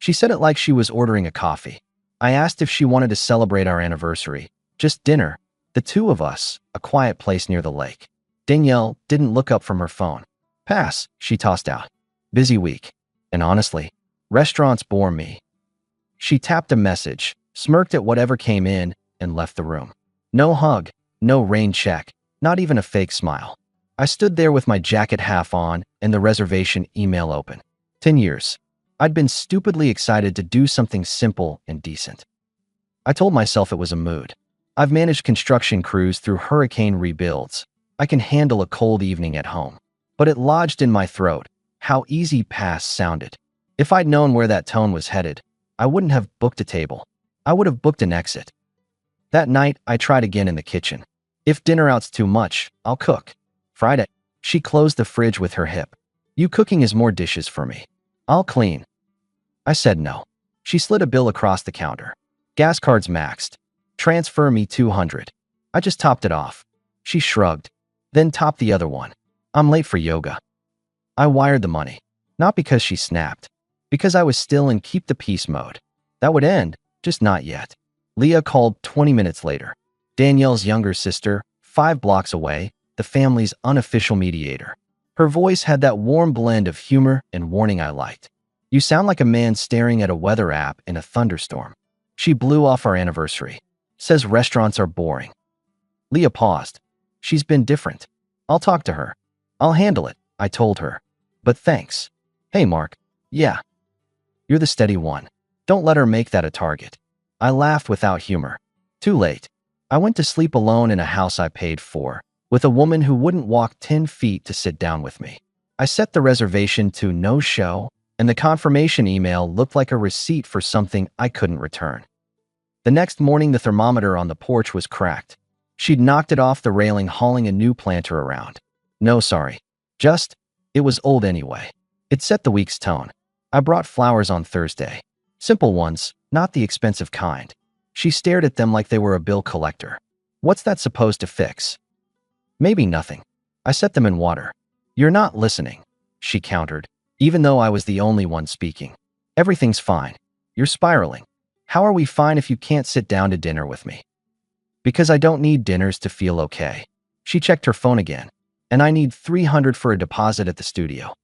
She said it like she was ordering a coffee. I asked if she wanted to celebrate our anniversary. Just dinner. The two of us, a quiet place near the lake. Danielle didn't look up from her phone. Pass, she tossed out. Busy week. And honestly, restaurants bore me. She tapped a message, smirked at whatever came in, and left the room. No hug, no rain check, not even a fake smile. I stood there with my jacket half on and the reservation email open. 10 years. I'd been stupidly excited to do something simple and decent. I told myself it was a mood. I've managed construction crews through hurricane rebuilds. I can handle a cold evening at home. But it lodged in my throat how easy pass sounded. If I'd known where that tone was headed, I wouldn't have booked a table. I would have booked an exit. That night, I tried again in the kitchen. If dinner out's too much, I'll cook. Friday, she closed the fridge with her hip. You cooking is more dishes for me. I'll clean. I said no. She slid a bill across the counter. Gas card's maxed. Transfer me 200. I just topped it off. She shrugged, then topped the other one. I'm late for yoga. I wired the money. Not because she snapped. Because I was still in keep the peace mode. That would end, just not yet. Leah called 20 minutes later. Danielle's younger sister, 5 blocks away, the family's unofficial mediator. Her voice had that warm blend of humor and warning I liked. You sound like a man staring at a weather app in a thunderstorm. She blew off our anniversary. Says restaurants are boring. Leah paused. She's been different. I'll talk to her. I'll handle it, I told her. But thanks. Hey, Mark. Yeah. You're the steady one. Don't let her make that a target. I laughed without humor. Too late. I went to sleep alone in a house I paid for, with a woman who wouldn't walk 10 feet to sit down with me. I set the reservation to no show, and the confirmation email looked like a receipt for something I couldn't return. The next morning, the thermometer on the porch was cracked. She'd knocked it off the railing, hauling a new planter around. No, sorry. It was old anyway. It set the week's tone. I brought flowers on Thursday. Simple ones, not the expensive kind. She stared at them like they were a bill collector. What's that supposed to fix? Maybe nothing. I set them in water. You're not listening, she countered, even though I was the only one speaking. Everything's fine. You're spiraling. How are we fine if you can't sit down to dinner with me? Because I don't need dinners to feel okay. She checked her phone again. And I need 300 for a deposit at the studio.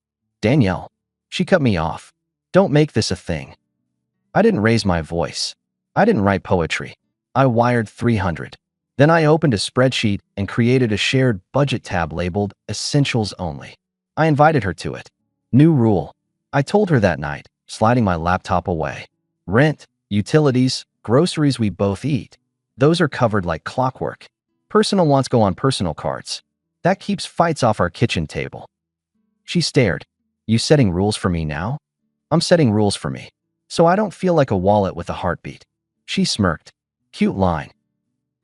Danielle. She cut me off. Don't make this a thing. I didn't raise my voice. I didn't write poetry. I wired 300. Then I opened a spreadsheet and created a shared budget tab labeled Essentials Only. I invited her to it. New rule. I told her that night, sliding my laptop away. Rent, utilities, groceries we both eat. Those are covered like clockwork. Personal wants go on personal cards. That keeps fights off our kitchen table. She stared. You setting rules for me now? I'm setting rules for me. So I don't feel like a wallet with a heartbeat. She smirked. Cute line.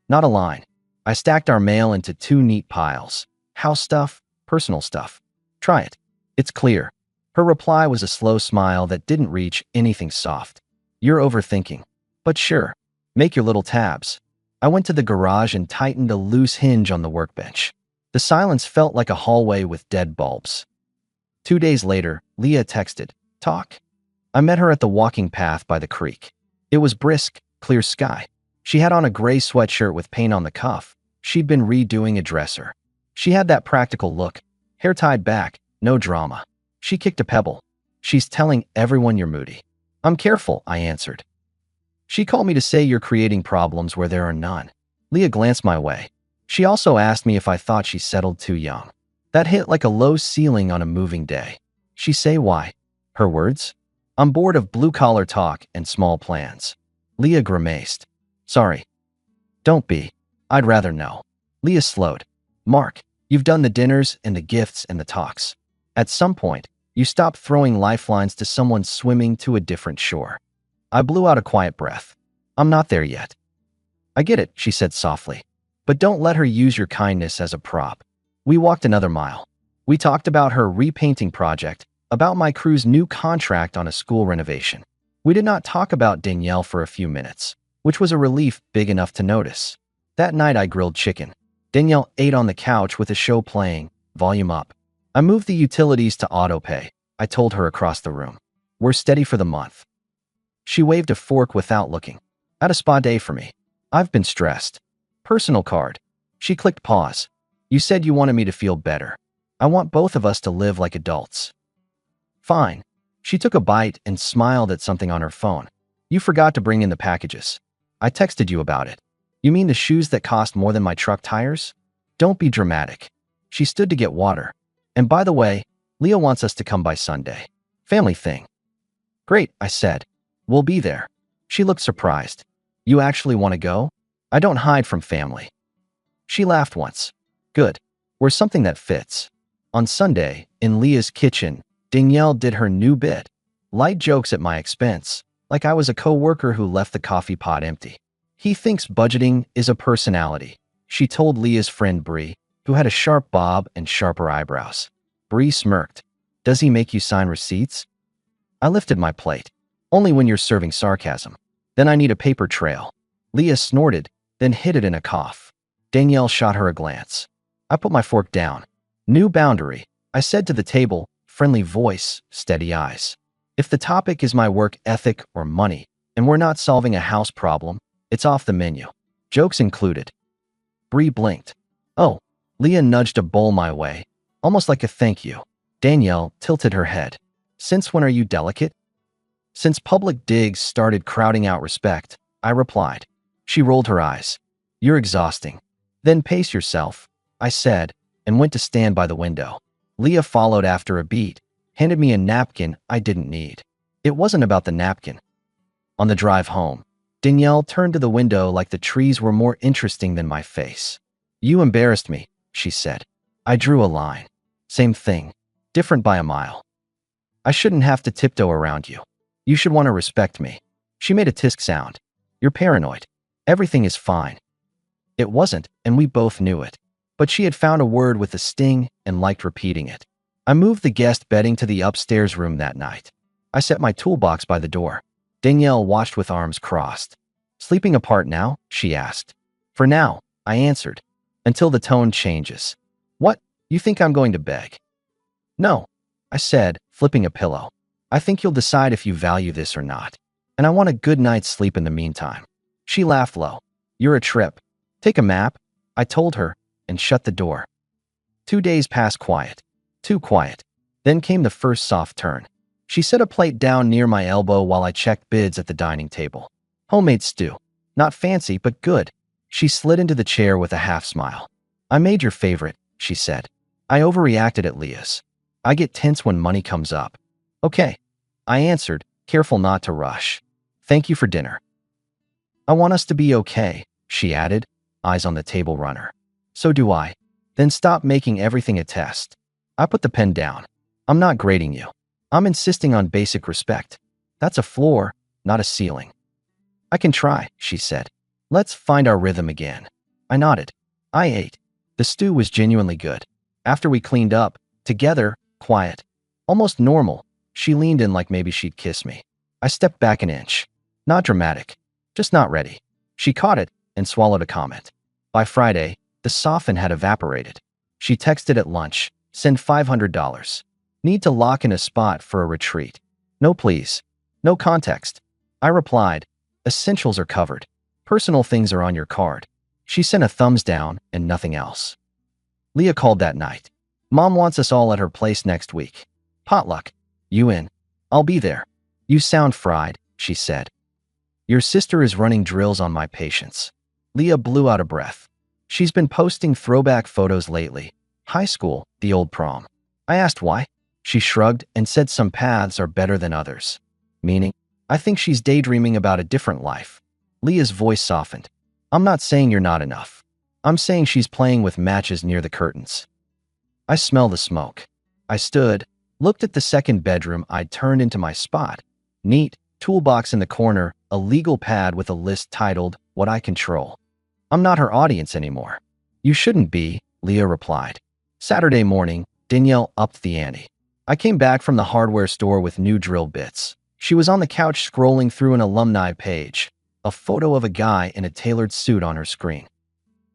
Not a line. I stacked our mail into 2 neat piles. House stuff, personal stuff. Try it. It's clear. Her reply was a slow smile that didn't reach anything soft. You're overthinking. But sure. Make your little tabs. I went to the garage and tightened a loose hinge on the workbench. The silence felt like a hallway with dead bulbs. 2 days later, Leah texted, Talk. I met her at the walking path by the creek. It was brisk, clear sky. She had on a gray sweatshirt with paint on the cuff. She'd been redoing a dresser. She had that practical look, hair tied back, no drama. She kicked a pebble. She's telling everyone you're moody. I'm careful, I answered. She called me to say you're creating problems where there are none. Leah glanced my way. She also asked me if I thought she settled too young. That hit like a low ceiling on a moving day. She say why? Her words? I'm bored of blue-collar talk and small plans. Leah grimaced. Sorry. Don't be. I'd rather know. Leah slowed. Mark, you've done the dinners and the gifts and the talks. At some point, you stop throwing lifelines to someone swimming to a different shore. I blew out a quiet breath. I'm not there yet. I get it, she said softly. But don't let her use your kindness as a prop. We walked another mile. We talked about her repainting project, about my crew's new contract on a school renovation. We did not talk about Danielle for a few minutes, which was a relief big enough to notice. That night I grilled chicken. Danielle ate on the couch with a show playing, volume up. I moved the utilities to autopay. I told her across the room. We're steady for the month. She waved a fork without looking. Had a spa day for me. I've been stressed. Personal card. She clicked pause. You said you wanted me to feel better. I want both of us to live like adults. Fine. She took a bite and smiled at something on her phone. You forgot to bring in the packages. I texted you about it. You mean the shoes that cost more than my truck tires? Don't be dramatic. She stood to get water. And by the way, Leah wants us to come by Sunday. Family thing. Great, I said. We'll be there. She looked surprised. You actually want to go? I don't hide from family. She laughed once. Good. We're something that fits. On Sunday, in Leah's kitchen, Danielle did her new bit. Light jokes at my expense, like I was a co-worker who left the coffee pot empty. He thinks budgeting is a personality, she told Leah's friend Bree, who had a sharp bob and sharper eyebrows. Bree smirked. Does he make you sign receipts? I lifted my plate. Only when you're serving sarcasm. Then I need a paper trail. Leah snorted, then hid it in a cough. Danielle shot her a glance. I put my fork down. New boundary, I said to the table, friendly voice, steady eyes. If the topic is my work ethic or money, and we're not solving a house problem, it's off the menu. Jokes included. Bree blinked. Oh, Leah nudged a bowl my way, almost like a thank you. Danielle tilted her head. Since when are you delicate? Since public digs started crowding out respect, I replied. She rolled her eyes. You're exhausting. Then pace yourself, I said, and went to stand by the window. Leah followed after a beat, handed me a napkin I didn't need. It wasn't about the napkin. On the drive home, Danielle turned to the window like the trees were more interesting than my face. You embarrassed me, she said. I drew a line. Same thing, different by a mile. I shouldn't have to tiptoe around you. You should want to respect me. She made a tisk sound. You're paranoid. Everything is fine. It wasn't, and we both knew it. But she had found a word with a sting and liked repeating it. I moved the guest bedding to the upstairs room that night. I set my toolbox by the door. Danielle watched with arms crossed. Sleeping apart now? She asked. For now, I answered. Until the tone changes. What? You think I'm going to beg? No, I said, flipping a pillow. I think you'll decide if you value this or not. And I want a good night's sleep in the meantime. She laughed low. You're a trip. Take a map, I told her, and shut the door. 2 days passed quiet. Too quiet. Then came the first soft turn. She set a plate down near my elbow while I checked bids at the dining table. Homemade stew. Not fancy, but good. She slid into the chair with a half smile. I made your favorite, she said. I overreacted at Leah's. I get tense when money comes up. Okay, I answered, careful not to rush. Thank you for dinner. I want us to be okay, she added, eyes on the table runner. So do I. Then stop making everything a test. I put the pen down. I'm not grading you. I'm insisting on basic respect. That's a floor, not a ceiling. I can try, she said. Let's find our rhythm again. I nodded. I ate. The stew was genuinely good. After we cleaned up, together, quiet, almost normal, she leaned in like maybe she'd kiss me. I stepped back an inch. Not dramatic, just not ready. She caught it and swallowed a comment. By Friday, the soften had evaporated. She texted at lunch, send $500. Need to lock in a spot for a retreat. No please. No context. I replied, essentials are covered. Personal things are on your card. She sent a thumbs down and nothing else. Leah called that night. Mom wants us all at her place next week. Potluck. You in? I'll be there. You sound fried, she said. Your sister is running drills on my patience. Leah blew out a breath. She's been posting throwback photos lately. High school, the old prom. I asked why. She shrugged and said some paths are better than others. Meaning, I think she's daydreaming about a different life. Leah's voice softened. I'm not saying you're not enough. I'm saying she's playing with matches near the curtains. I smell the smoke. I stood, looked at the second bedroom I'd turned into my spot. Neat, toolbox in the corner, a legal pad with a list titled, What I Control. I'm not her audience anymore. You shouldn't be, Leah replied. Saturday morning, Danielle upped the ante. I came back from the hardware store with new drill bits. She was on the couch scrolling through an alumni page, a photo of a guy in a tailored suit on her screen.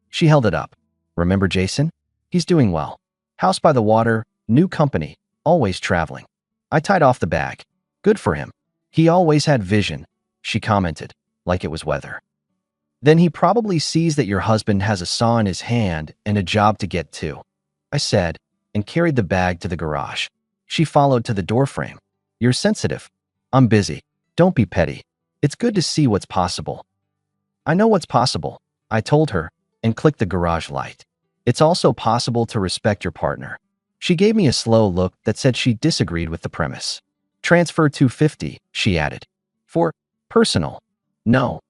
She held it up. Remember Jason? He's doing well. House by the water, new company, always traveling. I tied off the bag. Good for him. He always had vision, she commented, like it was weather. Then he probably sees that your husband has a saw in his hand and a job to get to, I said, and carried the bag to the garage. She followed to the doorframe. You're sensitive. I'm busy. Don't be petty. It's good to see what's possible. I know what's possible, I told her, and clicked the garage light. It's also possible to respect your partner. She gave me a slow look that said she disagreed with the premise. Transfer 250, she added. For personal. No.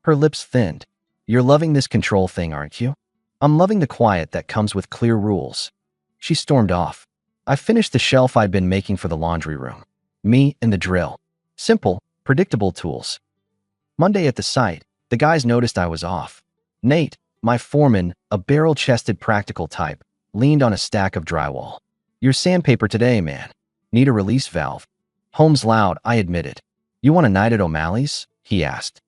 Her lips thinned. You're loving this control thing, aren't you? I'm loving the quiet that comes with clear rules. She stormed off. I finished the shelf I'd been making for the laundry room. Me and the drill. Simple, predictable tools. Monday at the site, the guys noticed I was off. Nate, my foreman, a barrel-chested practical type, leaned on a stack of drywall. You're sandpaper today, man. Need a release valve. Home's loud, I admitted. You want a night at O'Malley's? He asked.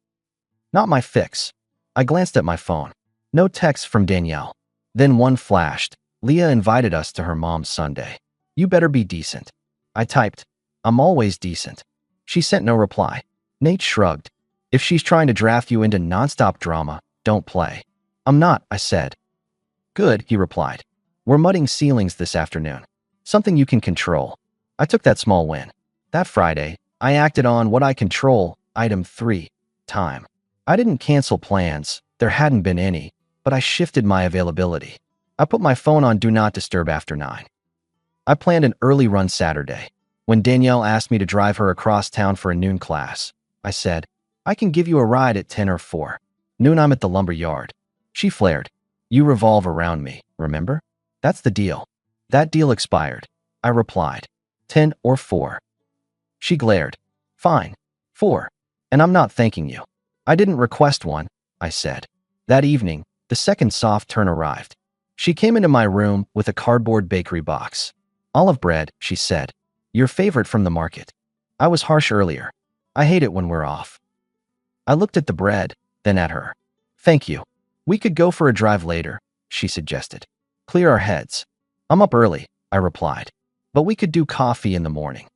Not my fix. I glanced at my phone. No text from Danielle. Then one flashed. Leah invited us to her mom's Sunday. You better be decent. I typed. I'm always decent. She sent no reply. Nate shrugged. If she's trying to draft you into nonstop drama, don't play. I'm not, I said. Good, he replied. We're mudding ceilings this afternoon. Something you can control. I took that small win. That Friday, I acted on what I control, item 3, time. I didn't cancel plans, there hadn't been any, but I shifted my availability. I put my phone on Do Not Disturb after 9. I planned an early run Saturday. When Danielle asked me to drive her across town for a noon class, I said, I can give you a ride at 10 or 4. Noon I'm at the lumber yard. She flared. You revolve around me, remember? That's the deal. That deal expired. I replied. 10 or 4. She glared. Fine. 4. And I'm not thanking you. I didn't request one, I said. That evening, the second soft turn arrived. She came into my room with a cardboard bakery box. Olive bread, she said. Your favorite from the market. I was harsh earlier. I hate it when we're off. I looked at the bread, then at her. Thank you. We could go for a drive later, she suggested. Clear our heads. I'm up early, I replied. But we could do coffee in the morning.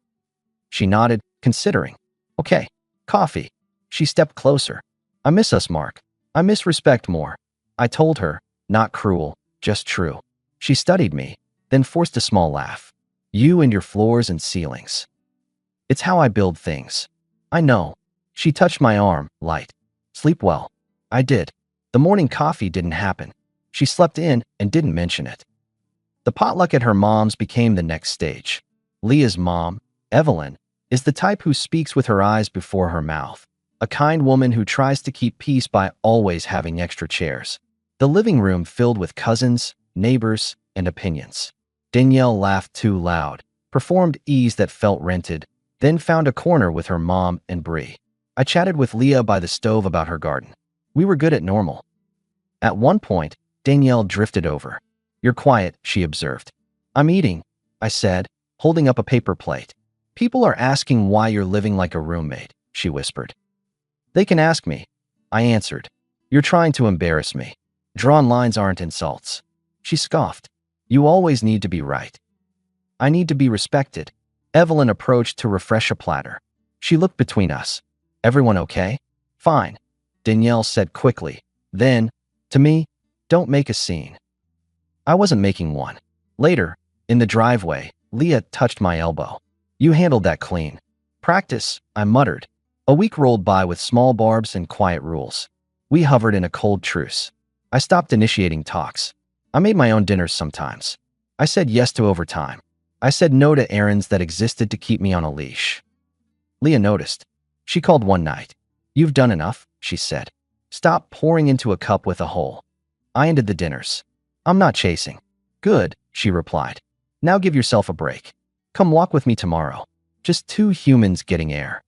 She nodded, considering. Okay, coffee. She stepped closer. I miss us, Mark. I miss respect more. I told her, not cruel, just true. She studied me, then forced a small laugh. You and your floors and ceilings. It's how I build things. I know. She touched my arm, light. Sleep well. I did. The morning coffee didn't happen. She slept in and didn't mention it. The potluck at her mom's became the next stage. Leah's mom, Evelyn, is the type who speaks with her eyes before her mouth. A kind woman who tries to keep peace by always having extra chairs. The living room filled with cousins, neighbors, and opinions. Danielle laughed too loud, performed ease that felt rented, then found a corner with her mom and Bree. I chatted with Leah by the stove about her garden. We were good at normal. At one point, Danielle drifted over. You're quiet, she observed. I'm eating, I said, holding up a paper plate. People are asking why you're living like a roommate, she whispered. They can ask me, I answered. You're trying to embarrass me. Drawn lines aren't insults. She scoffed. You always need to be right. I need to be respected. Evelyn approached to refresh a platter. She looked between us. Everyone okay? Fine, Danielle said quickly. Then, to me, don't make a scene. I wasn't making one. Later, in the driveway, Leah touched my elbow. You handled that clean. Practice, I muttered. A week rolled by with small barbs and quiet rules. We hovered in a cold truce. I stopped initiating talks. I made my own dinners sometimes. I said yes to overtime. I said no to errands that existed to keep me on a leash. Leah noticed. She called one night. You've done enough, she said. Stop pouring into a cup with a hole. I ended the dinners. I'm not chasing. Good, she replied. Now give yourself a break. Come walk with me tomorrow. Just two humans getting air.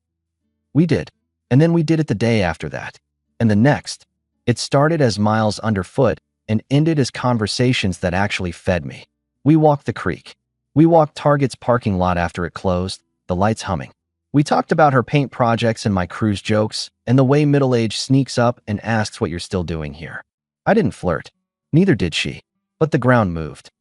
We did. And then we did it the day after that. And the next. It started as miles underfoot and ended as conversations that actually fed me. We walked the creek. We walked Target's parking lot after it closed, the lights humming. We talked about her paint projects and my cruise jokes, and the way middle-age sneaks up and asks what you're still doing here. I didn't flirt. Neither did she. But the ground moved.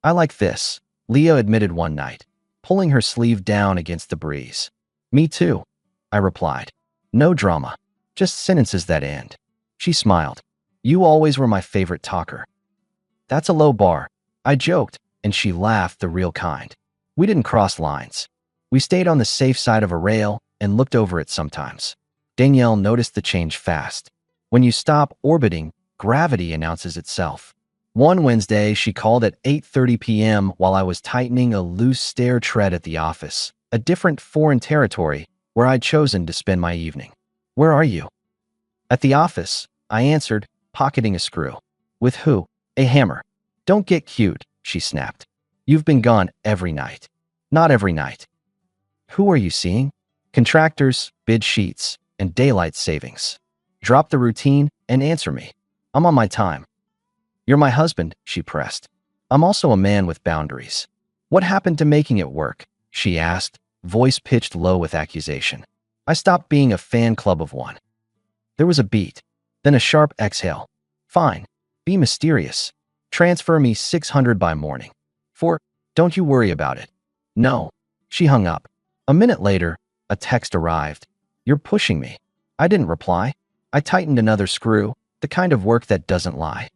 I like this, Leah admitted one night, pulling her sleeve down against the breeze. Me too, I replied. No drama. Just sentences that end. She smiled. You always were my favorite talker. That's a low bar. I joked, and she laughed the real kind. We didn't cross lines. We stayed on the safe side of a rail and looked over it sometimes. Danielle noticed the change fast. When you stop orbiting, gravity announces itself. One Wednesday, she called at 8:30 p.m. while I was tightening a loose stair tread at the office, a different foreign territory where I'd chosen to spend my evening. Where are you? At the office, I answered, pocketing a screw. With who? A hammer. Don't get cute, she snapped. You've been gone every night. Not every night. Who are you seeing? Contractors, bid sheets, and daylight savings. Drop the routine and answer me. I'm on my time. You're my husband, she pressed. I'm also a man with boundaries. What happened to making it work? She asked, voice pitched low with accusation. I stopped being a fan club of one. There was a beat, then a sharp exhale. Fine. Be mysterious. Transfer me 600 by morning. Don't you worry about it. No. She hung up. A minute later, a text arrived. You're pushing me. I didn't reply. I tightened another screw, the kind of work that doesn't lie.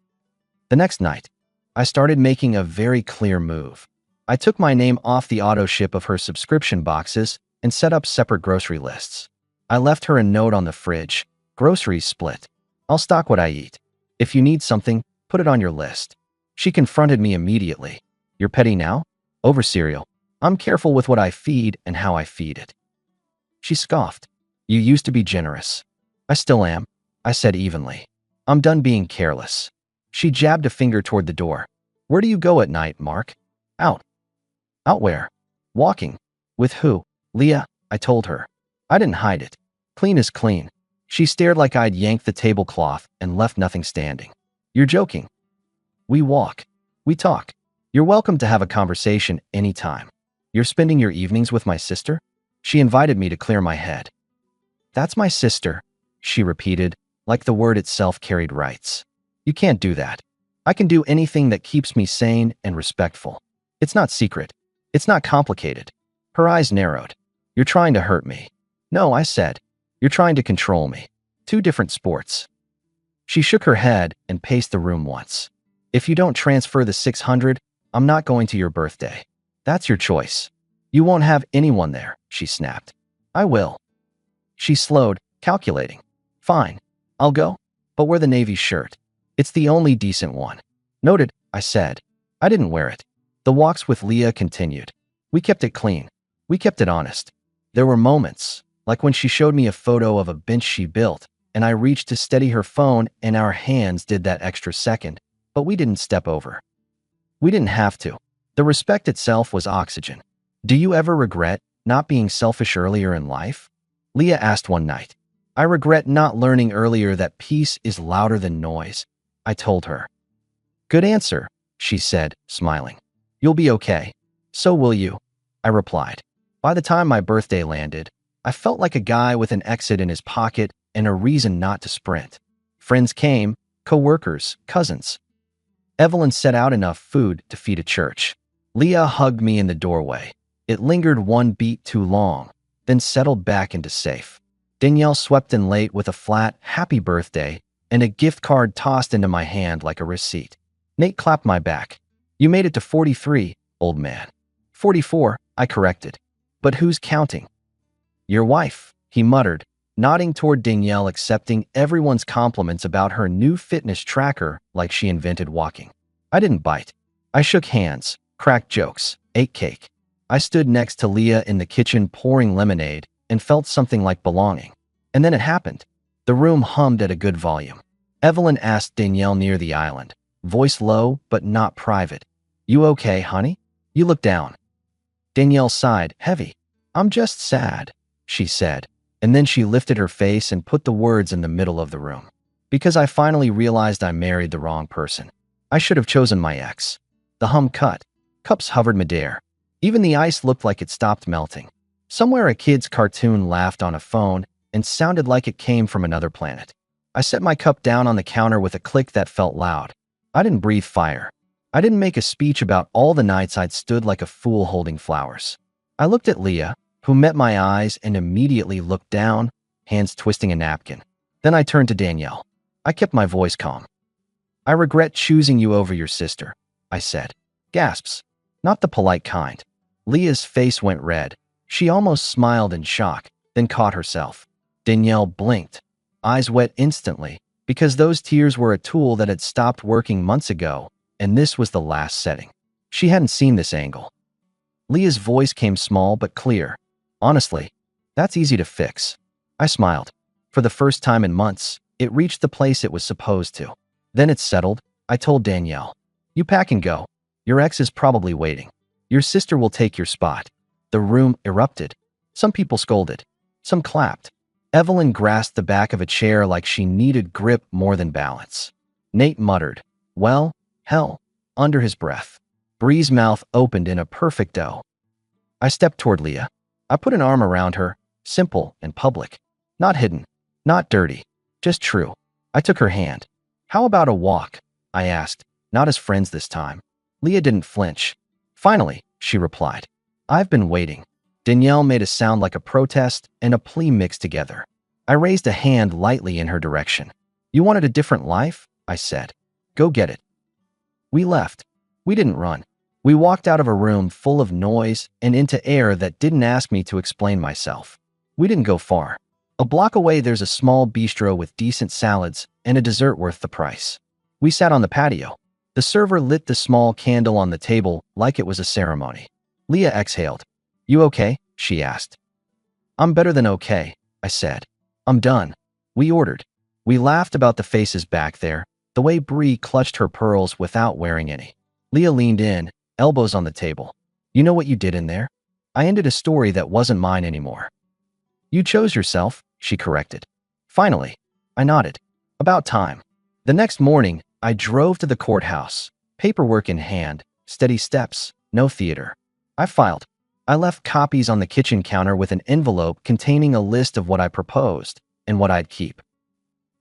The next night, I started making a very clear move. I took my name off the auto ship of her subscription boxes and set up separate grocery lists. I left her a note on the fridge. Groceries split. I'll stock what I eat. If you need something, put it on your list. She confronted me immediately. You're petty now? Over cereal. I'm careful with what I feed and how I feed it. She scoffed. You used to be generous. I still am, I said evenly. I'm done being careless. She jabbed a finger toward the door. Where do you go at night, Mark? Out. Out where? Walking. With who? Leah, I told her. I didn't hide it. Clean is clean. She stared like I'd yanked the tablecloth and left nothing standing. You're joking. We walk. We talk. You're welcome to have a conversation anytime. You're spending your evenings with my sister? She invited me to clear my head. That's my sister, she repeated, like the word itself carried rights. You can't do that. I can do anything that keeps me sane and respectful. It's not secret. It's not complicated. Her eyes narrowed. You're trying to hurt me. No, I said. You're trying to control me. Two different sports. She shook her head and paced the room once. If you don't transfer the 600, I'm not going to your birthday. That's your choice. You won't have anyone there, she snapped. I will. She slowed, calculating. Fine. I'll go, but wear the navy shirt. It's the only decent one. Noted, I said. I didn't wear it. The walks with Leah continued. We kept it clean. We kept it honest. There were moments, like when she showed me a photo of a bench she built, and I reached to steady her phone and our hands did that extra second, but we didn't step over. We didn't have to. The respect itself was oxygen. Do you ever regret not being selfish earlier in life? Leah asked one night. I regret not learning earlier that peace is louder than noise, I told her. Good answer, she said, smiling. You'll be okay. So will you, I replied. By the time my birthday landed, I felt like a guy with an exit in his pocket and a reason not to sprint. Friends came, co-workers, cousins. Evelyn set out enough food to feed a church. Leah hugged me in the doorway. It lingered one beat too long, then settled back into safe. Danielle swept in late with a flat, happy birthday, and a gift card tossed into my hand like a receipt. Nate clapped my back. You made it to 43, old man. 44, I corrected. But who's counting? Your wife, he muttered, nodding toward Danielle, accepting everyone's compliments about her new fitness tracker like she invented walking. I didn't bite. I shook hands, cracked jokes, ate cake. I stood next to Leah in the kitchen pouring lemonade and felt something like belonging. And then it happened. The room hummed at a good volume. Evelyn asked Danielle near the island, voice low but not private. You okay, honey? You look down. Danielle sighed, heavy. I'm just sad, she said, and then she lifted her face and put the words in the middle of the room. Because I finally realized I married the wrong person. I should have chosen my ex. The hum cut. Cups hovered midair. Even the ice looked like it stopped melting. Somewhere a kid's cartoon laughed on a phone and sounded like it came from another planet. I set my cup down on the counter with a click that felt loud. I didn't breathe fire. I didn't make a speech about all the nights I'd stood like a fool holding flowers. I looked at Leah, who met my eyes and immediately looked down, hands twisting a napkin. Then I turned to Danielle. I kept my voice calm. I regret choosing you over your sister, I said. Gasps. Not the polite kind. Leah's face went red. She almost smiled in shock, then caught herself. Danielle blinked, eyes wet instantly, because those tears were a tool that had stopped working months ago, and this was the last setting. She hadn't seen this angle. Leah's voice came small but clear. Honestly, that's easy to fix. I smiled. For the first time in months, it reached the place it was supposed to. Then it settled. I told Danielle, you pack and go. Your ex is probably waiting. Your sister will take your spot. The room erupted. Some people scolded. Some clapped. Evelyn grasped the back of a chair like she needed grip more than balance. Nate muttered, well, hell, under his breath. Bree's mouth opened in a perfect O. I stepped toward Leah. I put an arm around her, simple and public. Not hidden, not dirty, just true. I took her hand. How about a walk? I asked, not as friends this time. Leah didn't flinch. Finally, she replied. I've been waiting. Danielle made a sound like a protest and a plea mixed together. I raised a hand lightly in her direction. You wanted a different life? I said. Go get it. We left. We didn't run. We walked out of a room full of noise and into air that didn't ask me to explain myself. We didn't go far. A block away there's a small bistro with decent salads and a dessert worth the price. We sat on the patio. The server lit the small candle on the table like it was a ceremony. Leah exhaled. You okay? She asked. I'm better than okay, I said. I'm done. We ordered. We laughed about the faces back there, the way Bree clutched her pearls without wearing any. Leah leaned in, elbows on the table. You know what you did in there? I ended a story that wasn't mine anymore. You chose yourself, she corrected. Finally, I nodded. About time. The next morning, I drove to the courthouse, paperwork in hand, steady steps, no theater. I filed. I left copies on the kitchen counter with an envelope containing a list of what I proposed and what I'd keep.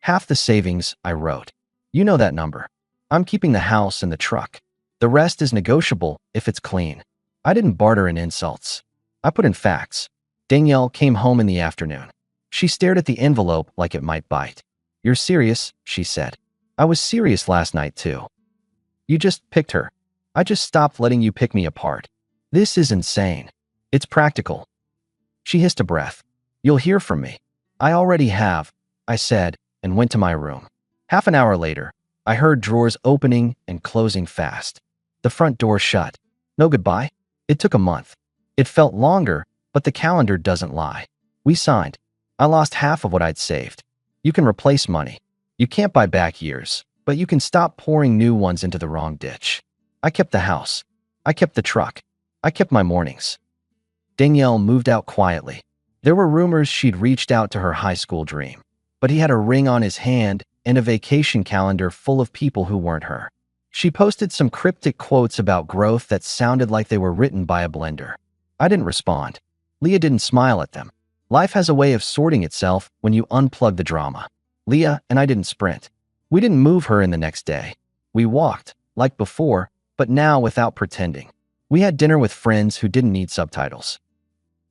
Half the savings, I wrote. You know that number. I'm keeping the house and the truck. The rest is negotiable if it's clean. I didn't barter in insults. I put in facts. Danielle came home in the afternoon. She stared at the envelope like it might bite. You're serious, she said. I was serious last night too. You just picked her. I just stopped letting you pick me apart. This is insane. It's practical. She hissed a breath. You'll hear from me. I already have, I said, and went to my room. Half an hour later, I heard drawers opening and closing fast. The front door shut. No goodbye? It took a month. It felt longer, but the calendar doesn't lie. We signed. I lost half of what I'd saved. You can replace money. You can't buy back years, but you can stop pouring new ones into the wrong ditch. I kept the house. I kept the truck. I kept my mornings. Danielle moved out quietly. There were rumors she'd reached out to her high school dream, but he had a ring on his hand and a vacation calendar full of people who weren't her. She posted some cryptic quotes about growth that sounded like they were written by a blender. I didn't respond. Leah didn't smile at them. Life has a way of sorting itself when you unplug the drama. Leah and I didn't sprint. We didn't move her in the next day. We walked, like before, but now without pretending. We had dinner with friends who didn't need subtitles.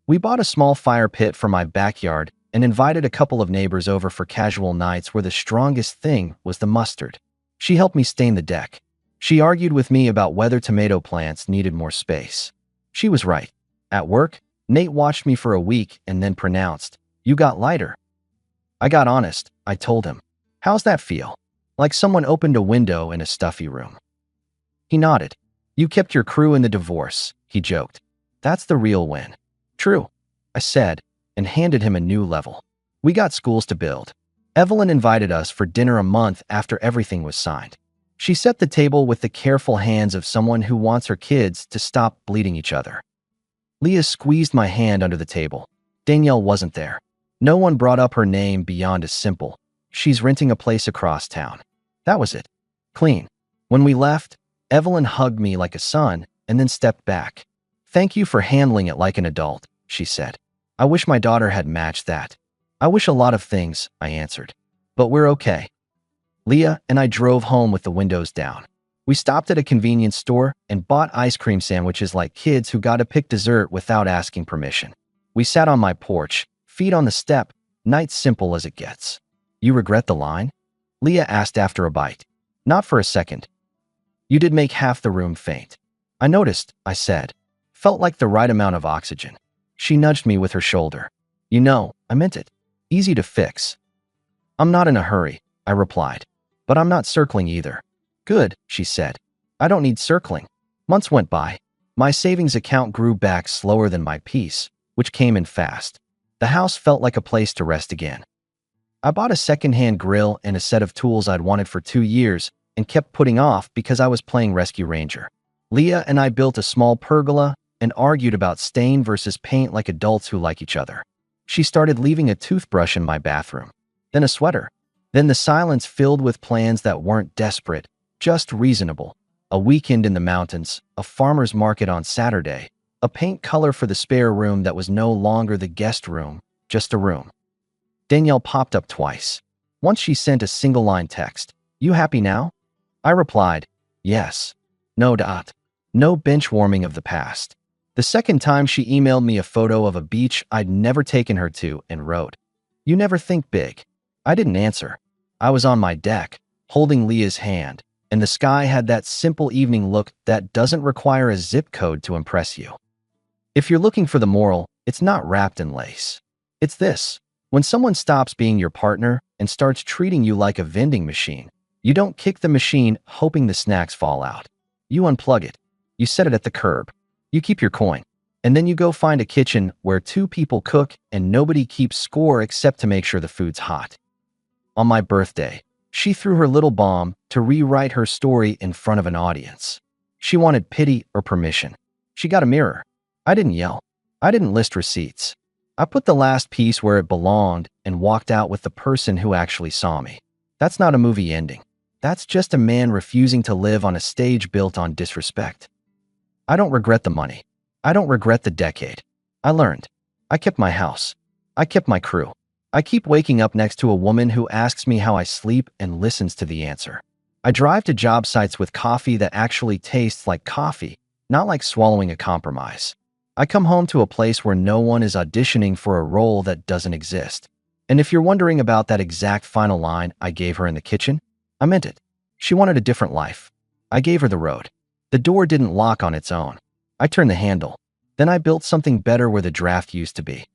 We bought a small fire pit for my backyard and invited a couple of neighbors over for casual nights where the strongest thing was the mustard. She helped me stain the deck. She argued with me about whether tomato plants needed more space. She was right. At work, Nate watched me for a week and then pronounced, "You got lighter." I got honest, I told him. How's that feel? Like someone opened a window in a stuffy room. He nodded. You kept your crew in the divorce, he joked. That's the real win. True, I said, and handed him a new level. We got schools to build. Evelyn invited us for dinner a month after everything was signed. She set the table with the careful hands of someone who wants her kids to stop bleeding each other. Leah squeezed my hand under the table. Danielle wasn't there. No one brought up her name beyond a simple, "She's renting a place across town." That was it. Clean. When we left, Evelyn hugged me like a son and then stepped back. "Thank you for handling it like an adult," she said. "I wish my daughter had matched that." "I wish a lot of things," I answered. "But we're okay." Leah and I drove home with the windows down. We stopped at a convenience store and bought ice cream sandwiches like kids who got to pick dessert without asking permission. We sat on my porch, feet on the step, Night simple as it gets. You regret the line? Leah asked after a bite. Not for a second. You did make half the room faint. I noticed, I said. Felt like the right amount of oxygen. She nudged me with her shoulder. You know, I meant it. Easy to fix. I'm not in a hurry, I replied. But I'm not circling either. Good, she said. I don't need circling. Months went by. My savings account grew back slower than my peace, which came in fast. The house felt like a place to rest again. I bought a second-hand grill and a set of tools I'd wanted for 2 years and kept putting off because I was playing Rescue Ranger. Leah and I built a small pergola and argued about stain versus paint like adults who like each other. She started leaving a toothbrush in my bathroom, then a sweater. Then the silence filled with plans that weren't desperate, just reasonable. A weekend in the mountains, a farmer's market on Saturday, a paint color for the spare room that was no longer the guest room, just a room. Danielle popped up twice. Once she sent a single-line text. You happy now? I replied, yes. No dot. No bench warming of the past. The second time she emailed me a photo of a beach I'd never taken her to and wrote, you never think big. I didn't answer. I was on my deck, holding Leah's hand, and the sky had that simple evening look that doesn't require a zip code to impress you. If you're looking for the moral, it's not wrapped in lace. It's this. When someone stops being your partner and starts treating you like a vending machine, you don't kick the machine hoping the snacks fall out. You unplug it. You set it at the curb. You keep your coin. And then you go find a kitchen where 2 people cook and nobody keeps score except to make sure the food's hot. On my birthday, she threw her little bomb to rewrite her story in front of an audience. She wanted pity or permission. She got a mirror. I didn't yell. I didn't list receipts. I put the last piece where it belonged and walked out with the person who actually saw me. That's not a movie ending. That's just a man refusing to live on a stage built on disrespect. I don't regret the money. I don't regret the decade. I learned. I kept my house. I kept my crew. I keep waking up next to a woman who asks me how I sleep and listens to the answer. I drive to job sites with coffee that actually tastes like coffee, not like swallowing a compromise. I come home to a place where no one is auditioning for a role that doesn't exist. And if you're wondering about that exact final line I gave her in the kitchen, I meant it. She wanted a different life. I gave her the road. The door didn't lock on its own. I turned the handle. Then I built something better where the draft used to be.